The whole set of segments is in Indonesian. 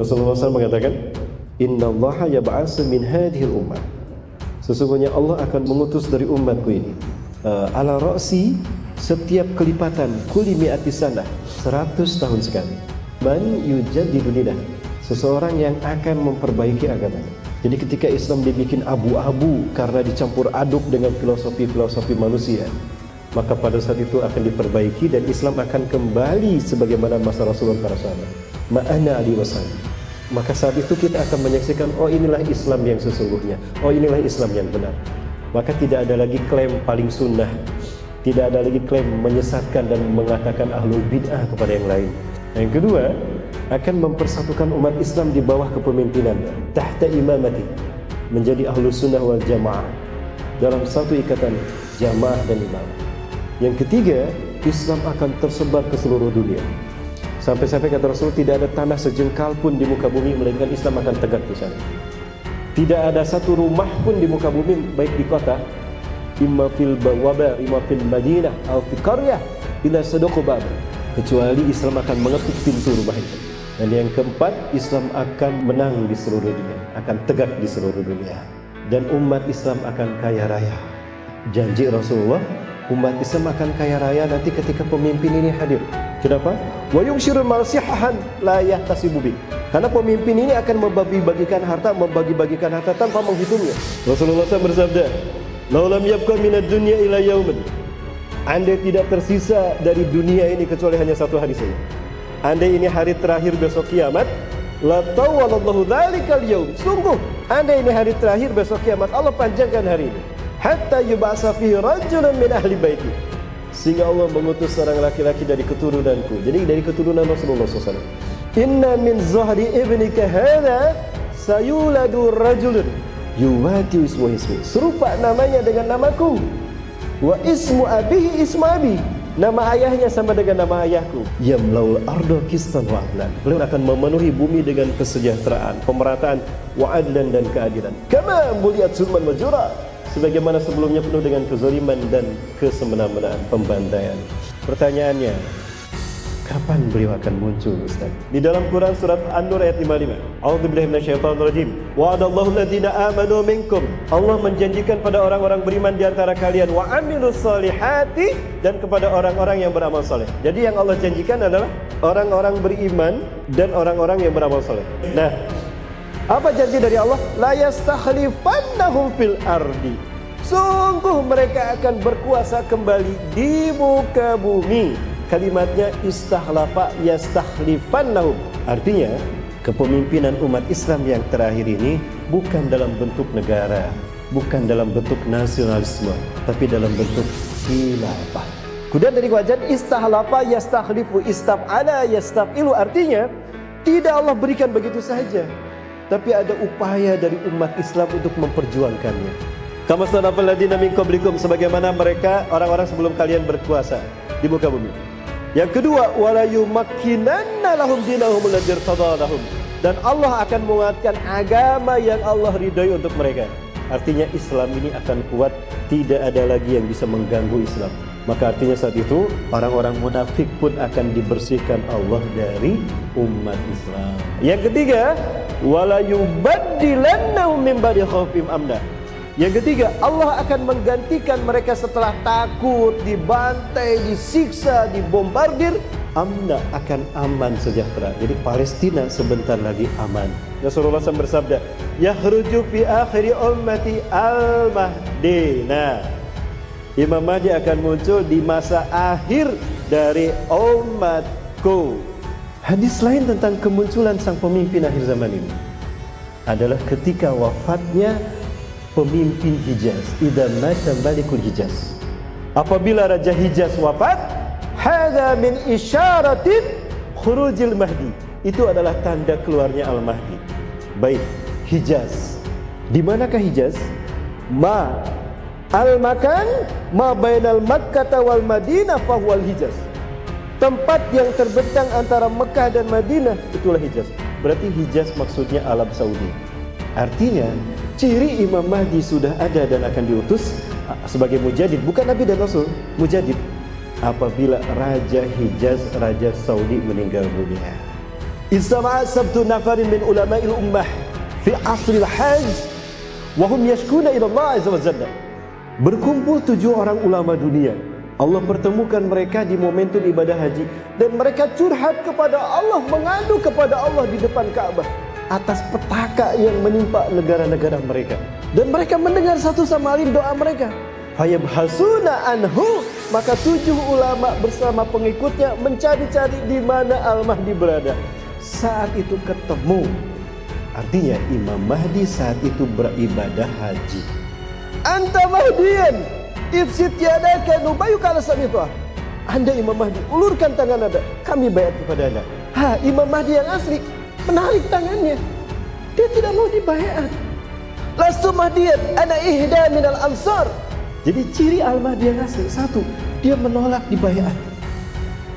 Rasulullah SAW mengatakan, Innallaha yab'atsu min hadhil ummah. Sesungguhnya Allah akan mengutus dari umatku ini. Ala ra'si, setiap kelipatan kulli mi'ati sanah, 100 tahun sekali. Man yujaddidu dinah, seseorang yang akan memperbaiki agama. Jadi ketika Islam dibikin abu-abu karena dicampur aduk dengan filosofi-filosofi manusia, maka pada saat itu akan diperbaiki dan Islam akan kembali sebagaimana masa Rasulullah para sahabat. Ma'ana ali wasallam. Maka saat itu kita akan menyaksikan, oh inilah Islam yang sesungguhnya, oh inilah Islam yang benar. Maka tidak ada lagi klaim paling sunnah, tidak ada lagi klaim menyesatkan dan mengatakan ahlul bid'ah kepada yang lain. Yang kedua, akan mempersatukan umat Islam di bawah kepemimpinan tahta imamati, menjadi ahlus sunnah wal jamaah dalam satu ikatan jamaah dan imam. Yang ketiga, Islam akan tersebar ke seluruh dunia. Sampai-sampai kata Rasul, tidak ada tanah sejengkal pun di muka bumi melainkan Islam akan tegak di sana. Tidak ada satu rumah pun di muka bumi, baik di kota, imma fil bawaba, imma fil madinah, atau fi qaryah, ila sadaqu bab, kecuali Islam akan mengetuk pintu rumah itu. Dan yang keempat, Islam akan menang di seluruh dunia, akan tegak di seluruh dunia. Dan umat Islam akan kaya raya. Janji Rasulullah, umat Islam akan kaya raya nanti ketika pemimpin ini hadir. Kenapa? Wa yunshirul malsihahan la yahtasibu bi. Karena pemimpin ini akan membagi-bagikan harta tanpa menghitungnya. Rasulullah SAW bersabda, "Lau lam yabqa minad dunya ila yaumin." Andai tidak tersisa dari dunia ini kecuali hanya satu hari saja. Andai ini hari terakhir besok kiamat, la tawallallahu dzalikal yaum. Sungguh, andai ini hari terakhir besok kiamat, Allah panjangkan hari ini. Hatta yub'atsa fihi rajulun min ahli baiti, sehingga Allah mengutus seorang laki-laki dari keturunanku. Jadi dari keturunan Rasulullah SAW. Inna min zahri ibnika hadha sayuladu rajulun yuwati ismu ismi, serupa namanya dengan namaku. Wa ismu abihi ismu abi, nama ayahnya sama dengan nama ayahku. Yamlaul ardo kistan wa adlan, beliau akan memenuhi bumi dengan kesejahteraan, pemerataan, wa adlan dan keadilan. Kama muliyat zulman wa jura, sebagaimana sebelumnya penuh dengan kezaliman dan kesemena-menaan, pembantaian. Pertanyaannya, kapan beliau akan muncul, Ustaz? Di dalam Quran surat An-Nur ayat 55. A'udzubillahi minasyaitonirrajim. Wa'adallahu alladziina aamanu minkum. Allah menjanjikan pada orang-orang beriman di antara kalian, wa 'amilus shalihati, dan kepada orang-orang yang beramal saleh. Jadi yang Allah janjikan adalah orang-orang beriman dan orang-orang yang beramal saleh. Nah, apa janji dari Allah? La yastakhlifannahum fil ardi. Sungguh mereka akan berkuasa kembali di muka bumi. Kalimatnya istakhlafa yastakhlifannahum. Artinya, kepemimpinan umat Islam yang terakhir ini bukan dalam bentuk negara, bukan dalam bentuk nasionalisme, tapi dalam bentuk khilafah. Kemudian dari wajan istakhlafa yastakhlifu, istaf'ala yastafilu, artinya tidak Allah berikan begitu saja, tapi ada upaya dari umat Islam untuk memperjuangkannya. Kama sanafal ladina min qablikum, sebagaimana mereka orang-orang sebelum kalian berkuasa di muka bumi. Yang kedua, wala yumakkinanna lahum dinahum alladzi irtada lahum, dan Allah akan menguatkan agama yang Allah ridhai untuk mereka. Artinya Islam ini akan kuat, tidak ada lagi yang bisa mengganggu Islam. Maka artinya saat itu orang-orang munafik pun akan dibersihkan Allah dari umat Islam. Yang ketiga, wala yubaddilannahum min ba'di khaufihim amna. Yang ketiga, Allah akan menggantikan mereka setelah takut, dibantai, disiksa, dibombardir, amna, akan aman, sejahtera. Jadi Palestina sebentar lagi aman. Rasulullah SAW bersabda, yakhruju fi akhiri ummati al-mahdi. Nah, Imam Mahdi akan muncul di masa akhir dari umatku. Hadis lain tentang kemunculan sang pemimpin akhir zaman ini adalah ketika wafatnya pemimpin Hijaz. Idza mata malikul Hijaz, apabila Raja Hijaz wafat, hadza min isyaratin khurujil Mahdi, itu adalah tanda keluarnya Al-Mahdi. Baik, Hijaz. Di manakah Hijaz? Al-makan ma bainal Makkah wal Madinah fahuwal Hijaz. Tempat yang terbentang antara Mekah dan Madinah, itulah Hijaz. Berarti Hijaz maksudnya Arab Saudi. Artinya ciri Imam Mahdi sudah ada dan akan diutus sebagai mujadid, bukan Nabi dan Rasul, mujadid, apabila Raja Hijaz, Raja Saudi meninggal dunia. Istama'a sabtu nafarin min ulama'il ummah fi asril hajj wa hum yashkuna ila Allah azza wa jalla. Berkumpul 7 orang ulama dunia. Allah pertemukan mereka di momentum ibadah haji dan mereka curhat kepada Allah, mengadu kepada Allah di depan Ka'bah atas petaka yang menimpa negara-negara mereka. Dan mereka mendengar satu sama lain doa mereka. Fayabhasuna anhu, maka 7 ulama bersama pengikutnya mencari-cari di mana Al-Mahdi berada. Saat itu ketemu. Artinya Imam Mahdi saat itu beribadah haji. Anta Mahdiyan, ifsit yadaka nubayuka ala sami'tuha. Anda Imam Mahdi, ulurkan tangan Anda, kami bayat kepada Anda. Imam Mahdi yang asli menarik tangannya. Dia tidak mau dibayat. Lastu Mahdiyan, ana ihda minal ansar. Jadi ciri Al-Mahdi yang asli, satu, dia menolak dibayat.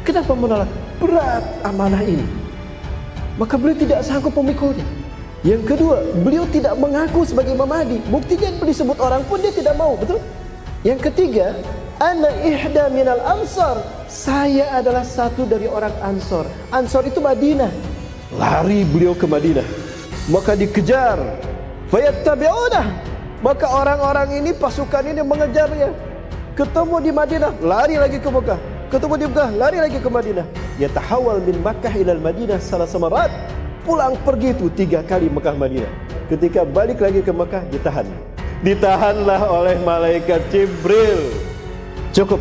Kenapa menolak? Berat amanah ini. Maka beliau tidak sanggup memikulnya. Yang kedua, beliau tidak mengaku sebagai Imam Mahdi. Buktinya disebut orang pun dia tidak mau, betul? Yang ketiga, ana ihda minal ansar. Saya adalah satu dari orang Ansor. Ansor itu Madinah. Lari beliau ke Madinah. Maka dikejar. Fayattabi'unah. Maka orang-orang ini, pasukan ini mengejarnya. Ketemu di Madinah, lari lagi ke Mekah. Ketemu di Mekah, lari lagi ke Madinah. Yatahawal min Makkah ilal Madinah salasa marat. Pulang pergi itu 3 kali Mekah Madinah. Ketika balik lagi ke Mekah, ditahan. Ditahanlah oleh malaikat Jibril. Cukup,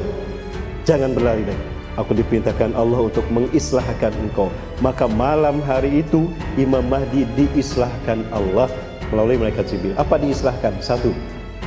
jangan berlari lagi. Aku diperintahkan Allah untuk mengislahkan engkau. Maka malam hari itu Imam Mahdi diislahkan Allah melalui malaikat Jibril. Apa diislahkan? 1.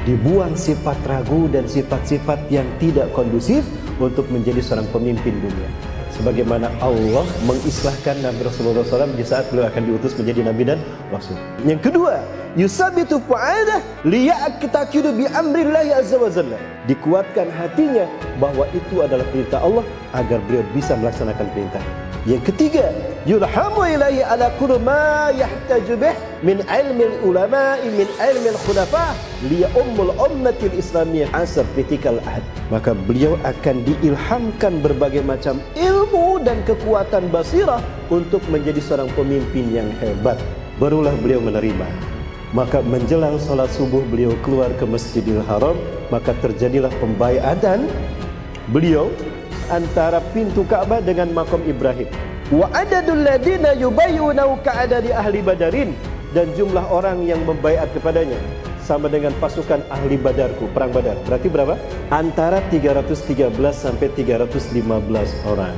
Dibuang sifat ragu dan sifat-sifat yang tidak kondusif untuk menjadi seorang pemimpin dunia. Sebagaimana Allah mengislahkan Nabi Rasulullah SAW di saat beliau akan diutus menjadi Nabi dan Rasul. Yang kedua, yusabitu fu'adah liya'taqidu bi amrillahi azza wa jalla. Dikuatkan hatinya bahwa itu adalah perintah Allah agar beliau bisa melaksanakan perintah. Yang ketiga, yulhamu ilaihi ala kulli ma yahtaju bih min ilmi ulama'i min ilmi al-khulafa li ummul ummatil islamiyah asar fitikal ahad. Maka beliau akan diilhamkan berbagai macam ilmu dan kekuatan basirah untuk menjadi seorang pemimpin yang hebat. Barulah beliau menerima. Maka menjelang salat subuh beliau keluar ke Masjidil Haram, maka terjadilah pembaiatan beliau antara pintu Ka'bah dengan makam Ibrahim. Wa adadul ladina yubayyunau ka'adadi ahli Badarin, dan jumlah orang yang membaiat kepadanya sama dengan pasukan ahli Badarku, perang Badar. Berarti berapa? Antara 313 sampai 315 orang.